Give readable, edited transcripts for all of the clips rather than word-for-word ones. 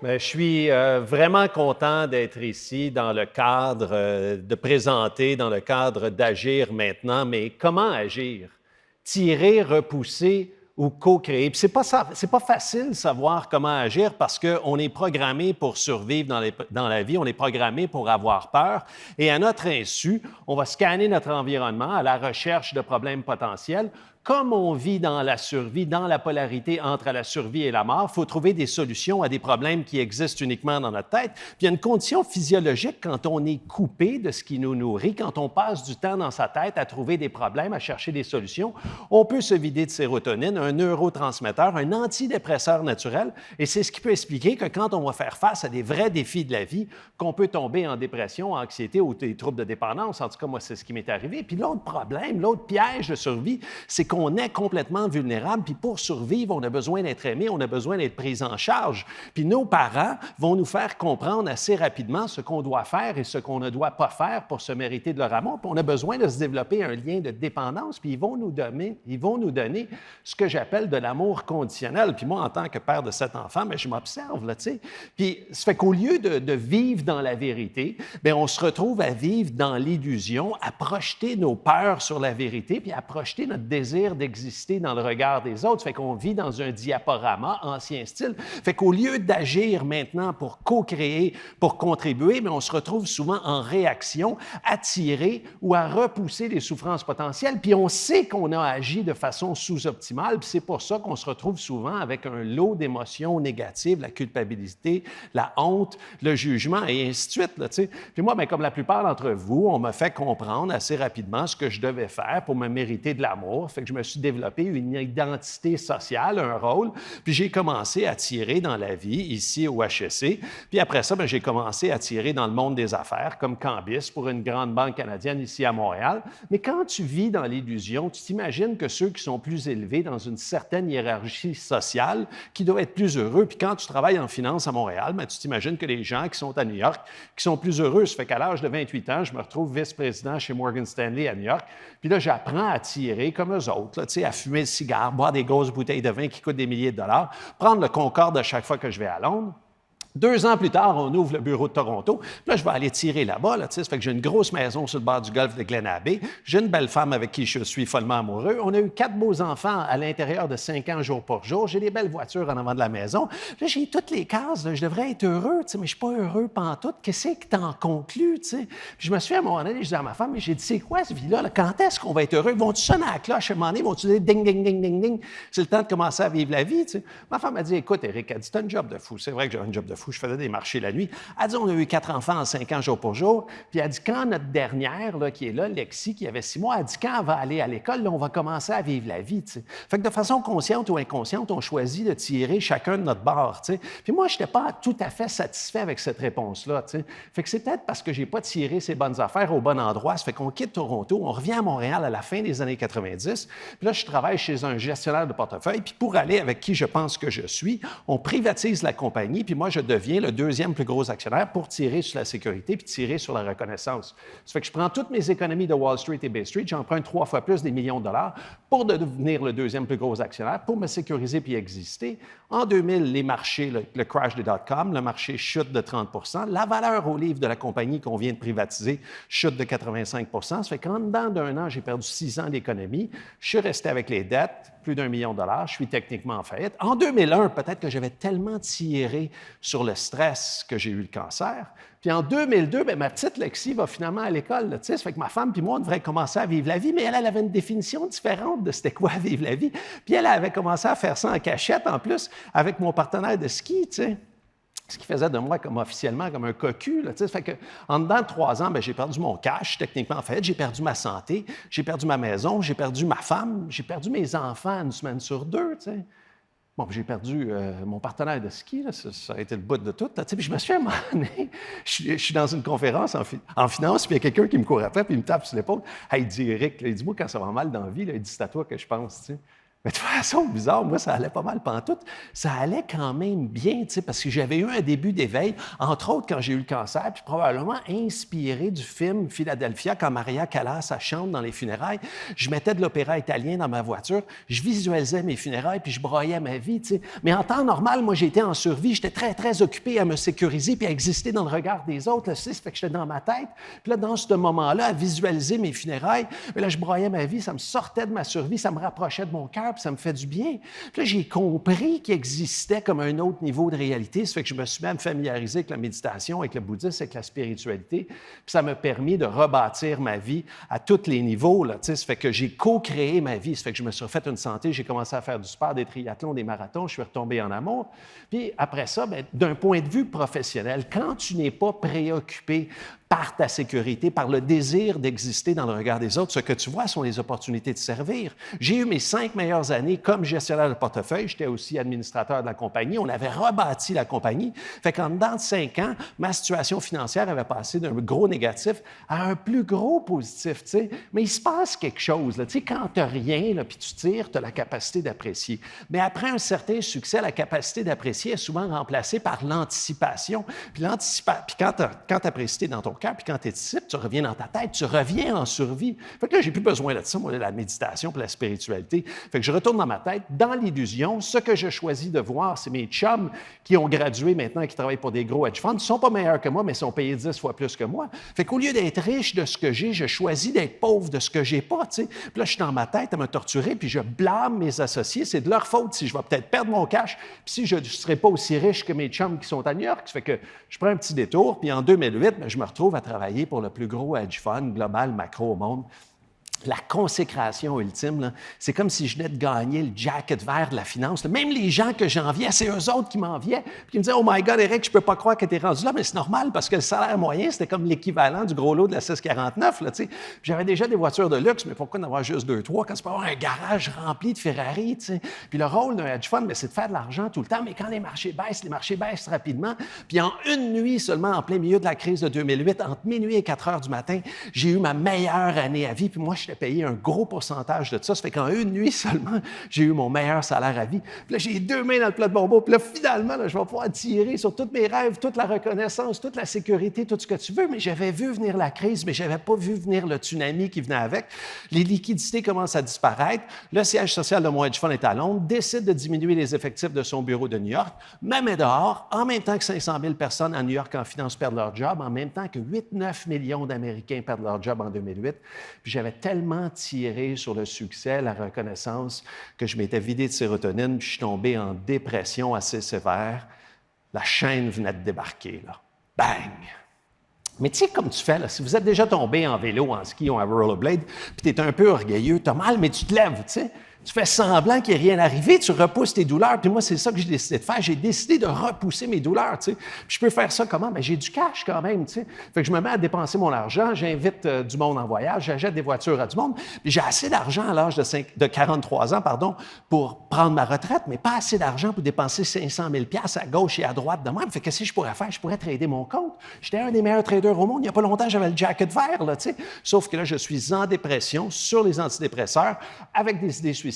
Bien, je suis vraiment content d'être ici dans le cadre de présenter, dans le cadre d'agir maintenant. Mais comment agir? Tirer, repousser ou co-créer? Puis c'est pas facile de savoir comment agir parce qu'on est programmé pour survivre dans la vie, on est programmé pour avoir peur. Et à notre insu, on va scanner notre environnement à la recherche de problèmes potentiels. Comme on vit dans la survie, dans la polarité entre la survie et la mort, il faut trouver des solutions à des problèmes qui existent uniquement dans notre tête. Puis il y a une condition physiologique quand on est coupé de ce qui nous nourrit, quand on passe du temps dans sa tête à trouver des problèmes, à chercher des solutions, on peut se vider de sérotonine, un neurotransmetteur, un antidépresseur naturel. Et c'est ce qui peut expliquer que quand on va faire face à des vrais défis de la vie, qu'on peut tomber en dépression, anxiété ou des troubles de dépendance. En tout cas, moi, c'est ce qui m'est arrivé. Puis l'autre problème, l'autre piège de survie, c'est qu'on est complètement vulnérable, puis pour survivre, on a besoin d'être aimé, on a besoin d'être pris en charge. Puis nos parents vont nous faire comprendre assez rapidement ce qu'on doit faire et ce qu'on ne doit pas faire pour se mériter de leur amour. Puis on a besoin de se développer un lien de dépendance, puis ils vont nous donner ce que j'appelle de l'amour conditionnel. Puis moi, en tant que père de 7 enfants, bien, je m'observe, là, tu sais. Puis ça fait qu'au lieu de vivre dans la vérité, bien, on se retrouve à vivre dans l'illusion, à projeter nos peurs sur la vérité, puis à projeter notre désir d'exister dans le regard des autres. Ça fait qu'on vit dans un diaporama ancien style. Fait qu'au lieu d'agir maintenant pour co-créer, pour contribuer, mais on se retrouve souvent en réaction, à tirer ou à repousser les souffrances potentielles. Puis on sait qu'on a agi de façon sous-optimale, puis c'est pour ça qu'on se retrouve souvent avec un lot d'émotions négatives, la culpabilité, la honte, le jugement et ainsi de suite. Là, tu sais. Puis moi, bien, comme la plupart d'entre vous, on m'a fait comprendre assez rapidement ce que je devais faire pour me mériter de l'amour. Fait que je me suis développé une identité sociale, un rôle, puis j'ai commencé à tirer dans la vie, ici au HEC. Puis après ça, bien, j'ai commencé à tirer dans le monde des affaires, comme Cambis, pour une grande banque canadienne ici à Montréal. Mais quand tu vis dans l'illusion, tu t'imagines que ceux qui sont plus élevés dans une certaine hiérarchie sociale, qui doivent être plus heureux. Puis quand tu travailles en finance à Montréal, bien, tu t'imagines que les gens qui sont à New York, qui sont plus heureux. Ça fait qu'à l'âge de 28 ans, je me retrouve vice-président chez Morgan Stanley à New York. Puis là, j'apprends à tirer comme eux autres, là, à fumer le cigare, boire des grosses bouteilles de vin qui coûtent des milliers de dollars, prendre le Concorde à chaque fois que je vais à Londres. 2 ans plus tard, on ouvre le bureau de Toronto. Puis là, je vais aller tirer là-bas. Là, ça fait que j'ai une grosse maison sur le bord du golfe de Glen Abbey. J'ai une belle femme avec qui je suis follement amoureux. On a eu 4 beaux enfants à l'intérieur de 5 ans, jour pour jour. J'ai des belles voitures en avant de la maison. Là, j'ai toutes les cases. Là, je devrais être heureux, mais je ne suis pas heureux pantoute. Qu'est-ce que t'en conclus? Puis je me suis à un moment donné, je dis à ma femme, mais j'ai dit, c'est quoi cette vie-là? Là? Quand est-ce qu'on va être heureux? Vont-tu sonner à la cloche à un moment donné? Vont-tu dire ding, ding, ding, ding, ding? C'est le temps de commencer à vivre la vie. T'sais. Ma femme m'a dit, écoute, Éric, elle dit, t'as un job de fou. C'est vrai que j'ai un job de fou. Je faisais des marchés la nuit. Elle dit, on a eu 4 enfants en 5 ans, jour pour jour. Puis elle dit, quand notre dernière, là, qui est là, Lexi, qui avait 6 mois, elle dit, quand elle va aller à l'école, là, on va commencer à vivre la vie. T'sais. Fait que de façon consciente ou inconsciente, on choisit de tirer chacun de notre bord. T'sais. Puis moi, je n'étais pas tout à fait satisfait avec cette réponse-là. T'sais. Fait que c'est peut-être parce que je n'ai pas tiré ces bonnes affaires au bon endroit. Ça fait qu'on quitte Toronto, on revient à Montréal à la fin des années 90. Puis là, je travaille chez un gestionnaire de portefeuille. Puis pour aller avec qui je pense que je suis, on privatise la compagnie. Puis moi, je deviens le 2e plus gros actionnaire pour tirer sur la sécurité puis tirer sur la reconnaissance. Ça fait que je prends toutes mes économies de Wall Street et Bay Street, j'emprunte 3 fois plus des millions de dollars pour devenir le 2e plus gros actionnaire, pour me sécuriser puis exister. En 2000, les marchés, le crash des dot-com, le marché chute de 30 %. La valeur au livre de la compagnie qu'on vient de privatiser chute de 85 %. Ça fait qu'en dedans d'un an, j'ai perdu 6 ans d'économie. Je suis resté avec les dettes, plus d'1 million de dollars. Je suis techniquement en faillite. En 2001, peut-être que j'avais tellement tiré sur le stress que j'ai eu le cancer. Puis en 2002, bien, ma petite Lexi va finalement à l'école. Là, ça fait que ma femme puis moi, on devrait commencer à vivre la vie, mais elle avait une définition différente de c'était quoi vivre la vie. Puis elle avait commencé à faire ça en cachette, en plus, avec mon partenaire de ski, tu sais. Ce qui faisait de moi officiellement comme un cocu. Là, ça fait que, en dedans de 3 ans, bien, j'ai perdu mon cash, techniquement en fait, j'ai perdu ma santé, j'ai perdu ma maison, j'ai perdu ma femme, j'ai perdu mes enfants 1 semaine sur 2. T'sais. Bon, j'ai perdu mon partenaire de ski, là, ça a été le bout de tout. Là, puis je me suis fait à un moment donné, je suis dans une conférence en finance, puis il y a quelqu'un qui me court après, puis il me tape sur l'épaule. Hey, il dit, Éric, là, il dit, moi, quand ça va mal dans la vie, là, il dit, c'est à toi que je pense. T'sais. Mais de façon bizarre, moi, ça allait pas mal pantoute. Ça allait quand même bien, tu sais, parce que j'avais eu un début d'éveil, entre autres quand j'ai eu le cancer, puis probablement inspiré du film Philadelphia, quand Maria Callas chante dans les funérailles. Je mettais de l'opéra italien dans ma voiture, je visualisais mes funérailles, puis je broyais ma vie, tu sais. Mais en temps normal, moi, j'étais en survie, j'étais très, très occupé à me sécuriser puis à exister dans le regard des autres, là, tu sais, ça fait que j'étais dans ma tête. Puis là, dans ce moment-là, à visualiser mes funérailles, mais là, je broyais ma vie, ça me sortait de ma survie, ça me rapprochait de mon cœur, puis ça me fait du bien. Puis là, j'ai compris qu'il existait comme un autre niveau de réalité. Ça fait que je me suis même familiarisé avec la méditation, avec le bouddhisme, avec la spiritualité. Puis ça m'a permis de rebâtir ma vie à tous les niveaux, là, tu sais. Ça fait que j'ai co-créé ma vie. Ça fait que je me suis refait une santé. J'ai commencé à faire du sport, des triathlons, des marathons. Je suis retombé en amour. Puis après ça, bien, d'un point de vue professionnel, quand tu n'es pas préoccupé par ta sécurité, par le désir d'exister dans le regard des autres, ce que tu vois sont les opportunités de servir. J'ai eu mes 5 meilleures années comme gestionnaire de portefeuille. J'étais aussi administrateur de la compagnie. On avait rebâti la compagnie. Fait qu'en dedans de 5 ans, ma situation financière avait passé d'un gros négatif à un plus gros positif, tu sais. Mais il se passe quelque chose, là. Tu sais, quand tu n'as rien, là, puis tu tires, tu as la capacité d'apprécier. Mais après un certain succès, la capacité d'apprécier est souvent remplacée par l'anticipation. Puis quand tu apprécies dans ton cœur, puis quand tu anticipes, tu reviens dans ta tête, tu reviens en survie. Fait que là, j'ai plus besoin de ça, moi, de la méditation pour la spiritualité. Fait que je retourne dans ma tête, dans l'illusion. Ce que je choisis de voir, c'est mes chums qui ont gradué maintenant et qui travaillent pour des gros hedge funds. Ils ne sont pas meilleurs que moi, mais ils sont payés 10 fois plus que moi. Fait qu'au lieu d'être riche de ce que j'ai, je choisis d'être pauvre de ce que j'ai pas, tu sais. Puis là, je suis dans ma tête à me torturer, puis je blâme mes associés. C'est de leur faute si je vais peut-être perdre mon cash, puis si je ne serai pas aussi riche que mes chums qui sont à New York. Ça fait que je prends un petit détour, puis en 2008, bien, je me retrouve à travailler pour le plus gros hedge fund global macro au monde. La consécration ultime, là, c'est comme si je venais de gagner le jacket vert de la finance. Là. Même les gens que j'enviais, c'est eux autres qui m'enviaient, puis qui me disaient « Oh my God, Eric, je peux pas croire que tu es rendu là. » Mais c'est normal parce que le salaire moyen, c'était comme l'équivalent du gros lot de la 649. Là, tu sais. J'avais déjà des voitures de luxe, mais pourquoi en avoir juste 2, 3 quand tu peux avoir un garage rempli de Ferrari? Tu sais. Puis le rôle d'un hedge fund, c'est de faire de l'argent tout le temps, mais quand les marchés baissent rapidement. Puis en une nuit seulement, en plein milieu de la crise de 2008, entre minuit et 4 heures du matin, j'ai eu ma meilleure année à vie. Puis moi, j'étais payé un gros pourcentage de ça. Ça fait qu'en une nuit seulement, j'ai eu mon meilleur salaire à vie. Puis là, j'ai 2 mains dans le plat de bonbons. Puis là, finalement, là, je vais pouvoir tirer sur tous mes rêves, toute la reconnaissance, toute la sécurité, tout ce que tu veux. Mais j'avais vu venir la crise, mais je n'avais pas vu venir le tsunami qui venait avec. Les liquidités commencent à disparaître. Le siège social de mon hedge fund est à Londres, décide de diminuer les effectifs de son bureau de New York, me met dehors, en même temps que 500 000 personnes à New York en finance perdent leur job, en même temps que 8-9 millions d'Américains perdent leur job en 2008. Puis j'avais tellement tiré sur le succès, la reconnaissance, que je m'étais vidé de sérotonine, puis je suis tombé en dépression assez sévère. La chaîne venait de débarquer, là. Bang! Mais tu sais, comme tu fais, là, si vous êtes déjà tombé en vélo, en ski ou en rollerblade, puis tu es un peu orgueilleux, tu as mal, mais tu te lèves, tu sais. Tu fais semblant qu'il n'y ait rien arrivé, tu repousses tes douleurs. Puis moi, c'est ça que j'ai décidé de faire. J'ai décidé de repousser mes douleurs, tu sais. Puis je peux faire ça comment? Bien, j'ai du cash quand même, tu sais. Fait que je me mets à dépenser mon argent, j'invite du monde en voyage, j'achète des voitures à du monde. Puis j'ai assez d'argent à l'âge de 43 ans, pour prendre ma retraite, mais pas assez d'argent pour dépenser 500 000 $ à gauche et à droite de même. Fait que qu'est-ce que je pourrais faire? Je pourrais trader mon compte. J'étais un des meilleurs traders au monde. Il n'y a pas longtemps, j'avais le jacket vert, là, tu sais. Sauf que là, je suis en dépression sur les antidépresseurs avec des idées suicidaires.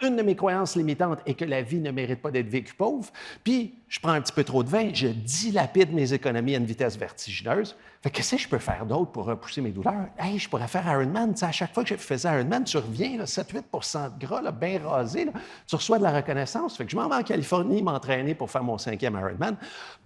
Une de mes croyances limitantes est que la vie ne mérite pas d'être vécue pauvre. Puis, je prends un petit peu trop de vin, je dilapide mes économies à une vitesse vertigineuse. Fait que qu'est-ce que je peux faire d'autre pour repousser mes douleurs? Hey, je pourrais faire Ironman. À chaque fois que je faisais Ironman, tu reviens, 7-8 % de gras, là, bien rasé. Là, tu reçois de la reconnaissance. Fait que je m'en vais en Californie m'entraîner pour faire mon 5e Ironman.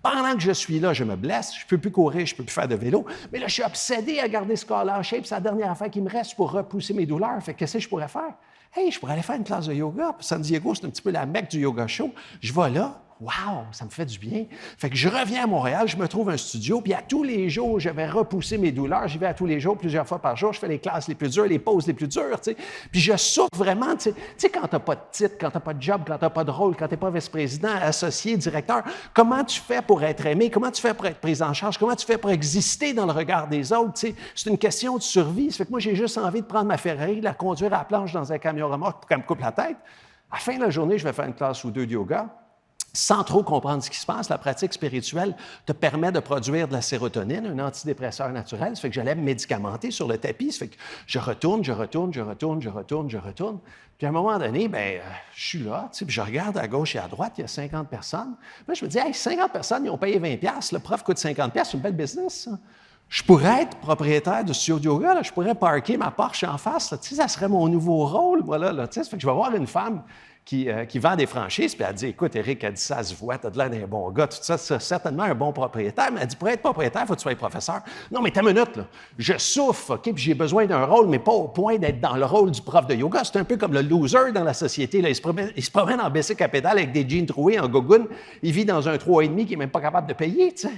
Pendant que je suis là, je me blesse. Je ne peux plus courir, je ne peux plus faire de vélo. Mais là, je suis obsédé à garder ce corps-là en shape. C'est la dernière affaire qui me reste pour repousser mes douleurs. Fait que qu'est-ce que je pourrais faire? Hey, je pourrais aller faire une classe de yoga. San Diego, c'est un petit peu la mecque du yoga show. Je vais là. Wow, ça me fait du bien. Fait que je reviens à Montréal, je me trouve un studio, puis à tous les jours, je vais repousser mes douleurs. J'y vais à tous les jours, plusieurs fois par jour. Je fais les classes les plus dures, les pauses les plus dures, tu sais. Puis je souffre vraiment, tu sais, quand tu n'as pas de titre, quand tu n'as pas de job, quand tu n'as pas de rôle, quand tu n'es pas vice-président, associé, directeur, comment tu fais pour être aimé? Comment tu fais pour être pris en charge? Comment tu fais pour exister dans le regard des autres? Tu sais, c'est une question de survie. Ça fait que moi, j'ai juste envie de prendre ma Ferrari, de la conduire à la planche dans un camion remorque pour qu'elle me coupe la tête. À la fin de la journée, je vais faire une classe ou deux de yoga. sans trop comprendre ce qui se passe. La pratique spirituelle te permet de produire de la sérotonine, un antidépresseur naturel. Ça fait que j'allais me médicamenter sur le tapis. Ça fait que je retourne. Puis à un moment donné, je suis là, puis je regarde à gauche et à droite, il y a 50 personnes. Puis je me dis, hey, 50 personnes, ils ont payé 20 $, le prof coûte 50 $, c'est une belle business, ça. Je pourrais être propriétaire de studio de yoga, là, je pourrais parker ma Porsche en face, là, ça serait mon nouveau rôle, voilà. Là, ça fait que je vais voir une femme qui vend des franchises, puis elle dit, écoute, Éric, elle dit, ça se voit, t'as de l'air d'un bon gars, tout ça, c'est certainement un bon propriétaire, mais elle dit, pour être propriétaire, il faut que tu sois professeur. Non, mais t'as une minute, là, je souffre, OK, puis j'ai besoin d'un rôle, mais pas au point d'être dans le rôle du prof de yoga. C'est un peu comme le loser dans la société, là. Il se promène en bicycle à pédale avec des jeans troués en gogoune, il vit dans un 3,5 qui n'est même pas capable de payer, tu sais.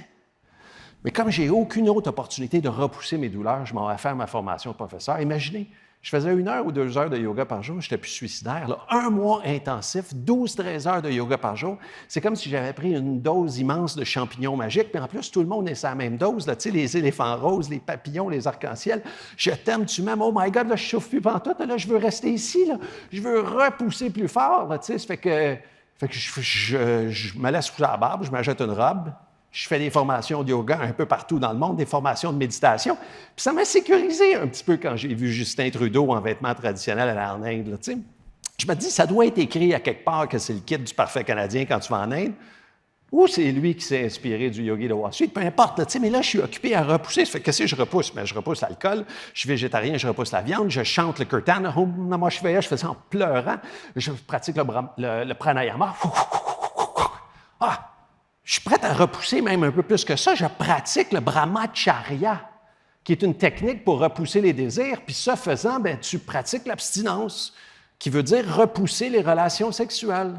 Mais comme j'ai aucune autre opportunité de repousser mes douleurs, je m'en vais faire ma formation de professeur. Imaginez, je faisais 1 heure ou 2 heures de yoga par jour, j'étais plus suicidaire. Là. 1 mois intensif, 12-13 heures de yoga par jour. C'est comme si j'avais pris une dose immense de champignons magiques, puis en plus, tout le monde est sur la même dose. Là. Tu sais, les éléphants roses, les papillons, les arcs-en-ciel. Je t'aime, tu m'aimes, oh my God, là, je ne chauffe plus pantoute, là, je veux rester ici, là. Je veux repousser plus fort. Là, tu sais, ça fait que je me laisse sous la barbe, je m'achète une robe. Je fais des formations de yoga un peu partout dans le monde, des formations de méditation. Puis ça m'a sécurisé un petit peu quand j'ai vu Justin Trudeau en vêtements traditionnels aller en Inde. Là, je me dis, ça doit être écrit à quelque part que c'est le kit du parfait canadien quand tu vas en Inde, ou c'est lui qui s'est inspiré du yogi de Wall Street, peu importe. Là, mais là, je suis occupé à repousser. Ça fait que si je repousse, je repousse l'alcool, je suis végétarien, je repousse la viande, je chante le kirtan, Om Namah Shivaya, je fais ça en pleurant, je pratique le pranayama. Je suis prêt à repousser même un peu plus que ça. Je pratique le brahmacharya, qui est une technique pour repousser les désirs. Puis ça faisant, tu pratiques l'abstinence, qui veut dire repousser les relations sexuelles.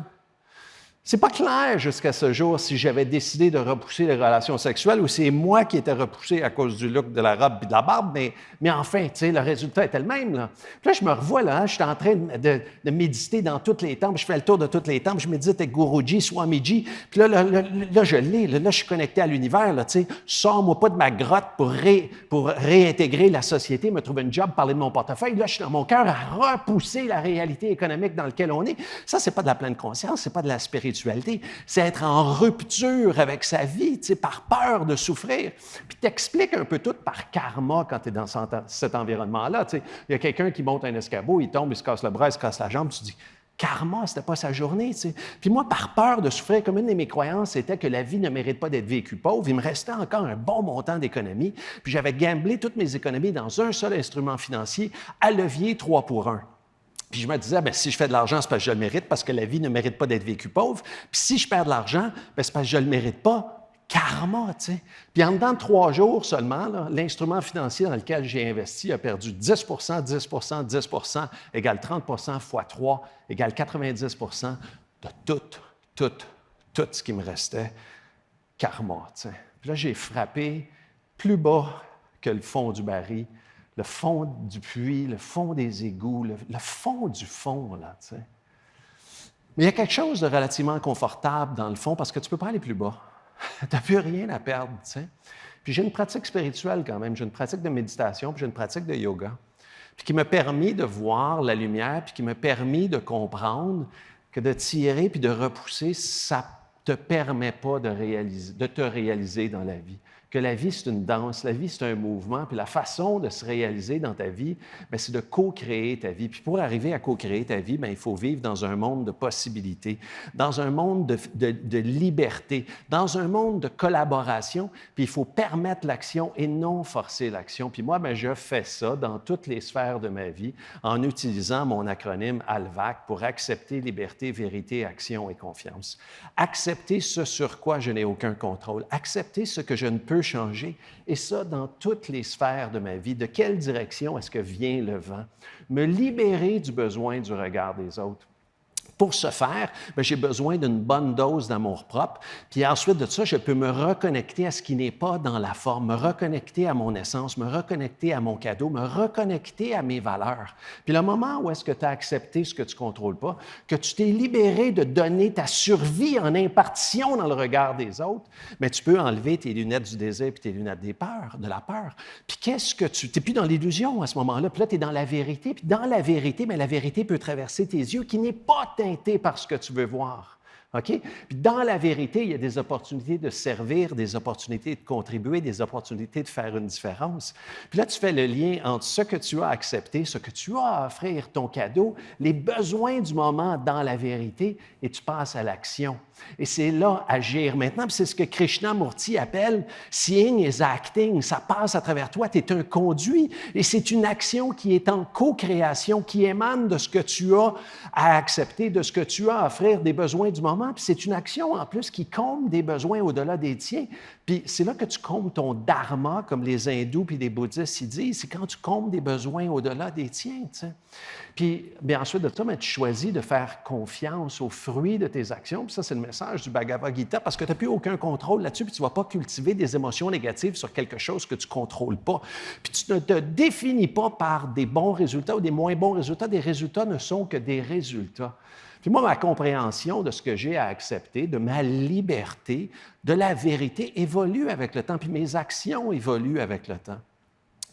C'est pas clair jusqu'à ce jour si j'avais décidé de repousser les relations sexuelles ou c'est moi qui étais repoussé à cause du look de la robe et de la barbe, mais enfin, le résultat était le même. Là. Puis là, je me revois, là, je suis en train de méditer dans tous les temples, je fais le tour de tous les temples, je médite avec Guruji, Swamiji, puis là, je l'ai, là, je suis connecté à l'univers, là, sors-moi pas de ma grotte pour réintégrer la société, me trouver un job, parler de mon portefeuille, là, je suis dans mon cœur à repousser la réalité économique dans laquelle on est. Ça, c'est pas de la pleine conscience, c'est pas de la spiritualité. C'est être en rupture avec sa vie, par peur de souffrir. Puis t'expliques un peu tout par karma quand tu es dans cet environnement-là. Il y a quelqu'un qui monte un escabeau, il tombe, il se casse le bras, il se casse la jambe, tu dis « karma, c'était pas sa journée. » Puis moi, par peur de souffrir, comme une de mes croyances, c'était que la vie ne mérite pas d'être vécue pauvre, il me restait encore un bon montant d'économies, puis j'avais gamblé toutes mes économies dans un seul instrument financier, à levier 3 pour 1. Puis je me disais, si je fais de l'argent, c'est parce que je le mérite, parce que la vie ne mérite pas d'être vécue pauvre. Puis si je perds de l'argent, c'est parce que je ne le mérite pas. Karma, tu sais. Puis en dedans de 3 jours seulement, là, l'instrument financier dans lequel j'ai investi a perdu 10 10 10 égale 30 fois 3 égale 90 de tout ce qui me restait. Karma, tu sais. Puis là, j'ai frappé plus bas que le fond du baril, le fond du puits, le fond des égouts, le fond du fond, là, tu sais. Mais il y a quelque chose de relativement confortable dans le fond parce que tu ne peux pas aller plus bas. Tu n'as plus rien à perdre, tu sais. Puis j'ai une pratique spirituelle quand même, j'ai une pratique de méditation, puis j'ai une pratique de yoga, puis qui m'a permis de voir la lumière, puis qui m'a permis de comprendre que de tirer puis de repousser, ça ne te permet pas de te réaliser dans la vie. Que la vie, c'est une danse, la vie, c'est un mouvement, puis la façon de se réaliser dans ta vie, c'est de co-créer ta vie. Puis pour arriver à co-créer ta vie, il faut vivre dans un monde de possibilités, dans un monde de liberté, dans un monde de collaboration, puis il faut permettre l'action et non forcer l'action. Puis moi, je fais ça dans toutes les sphères de ma vie en utilisant mon acronyme ALVAC pour accepter, liberté, vérité, action et confiance. Accepter ce sur quoi je n'ai aucun contrôle, accepter ce que je ne peux changer, et ça dans toutes les sphères de ma vie. De quelle direction est-ce que vient le vent? Me libérer du besoin du regard des autres. Pour ce faire, j'ai besoin d'une bonne dose d'amour-propre. Puis ensuite de ça, je peux me reconnecter à ce qui n'est pas dans la forme, me reconnecter à mon essence, me reconnecter à mon cadeau, me reconnecter à mes valeurs. Puis le moment où est-ce que tu as accepté ce que tu ne contrôles pas, que tu t'es libéré de donner ta survie en impartition dans le regard des autres, tu peux enlever tes lunettes du désir puis tes lunettes de la peur. Puis qu'est-ce que tu n'es plus dans l'illusion à ce moment-là, puis là, tu es dans la vérité. Puis dans la vérité, la vérité peut traverser tes yeux qui n'est pas teintée par ce que tu veux voir. OK? Puis dans la vérité, il y a des opportunités de servir, des opportunités de contribuer, des opportunités de faire une différence. Puis là, tu fais le lien entre ce que tu as accepté, ce que tu as à offrir, ton cadeau, les besoins du moment dans la vérité, et tu passes à l'action. Et c'est là, agir maintenant. Puis c'est ce que Krishnamurti appelle « seeing is acting ». Ça passe à travers toi, tu es un conduit. Et c'est une action qui est en co-création, qui émane de ce que tu as à accepter, de ce que tu as à offrir, des besoins du moment. Puis c'est une action en plus qui comble des besoins au-delà des tiens. Puis c'est là que tu combles ton dharma, comme les hindous puis les bouddhistes ils disent, c'est quand tu combles des besoins au-delà des tiens. Tu sais. Puis bien ensuite de ça, tu choisis de faire confiance aux fruits de tes actions. Puis ça, c'est le message du Bhagavad Gita, parce que tu n'as plus aucun contrôle là-dessus, puis tu ne vas pas cultiver des émotions négatives sur quelque chose que tu ne contrôles pas. Puis tu ne te définis pas par des bons résultats ou des moins bons résultats. Des résultats ne sont que des résultats. Puis moi, ma compréhension de ce que j'ai à accepter, de ma liberté, de la vérité, évolue avec le temps, puis mes actions évoluent avec le temps.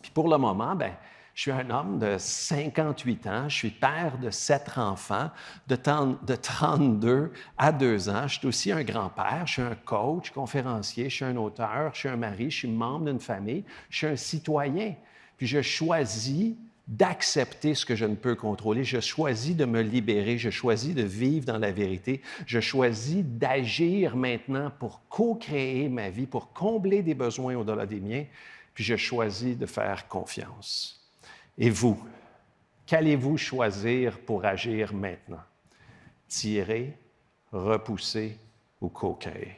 Puis pour le moment, bien, je suis un homme de 58 ans, je suis père de 7 enfants, de 32 à 2 ans. Je suis aussi un grand-père, je suis un coach, conférencier, je suis un auteur, je suis un mari, je suis membre d'une famille, je suis un citoyen. Puis je choisis d'accepter ce que je ne peux contrôler. Je choisis de me libérer, je choisis de vivre dans la vérité, je choisis d'agir maintenant pour co-créer ma vie, pour combler des besoins au-delà des miens, puis je choisis de faire confiance. Et vous, qu'allez-vous choisir pour agir maintenant? Tirer, repousser ou co-créer?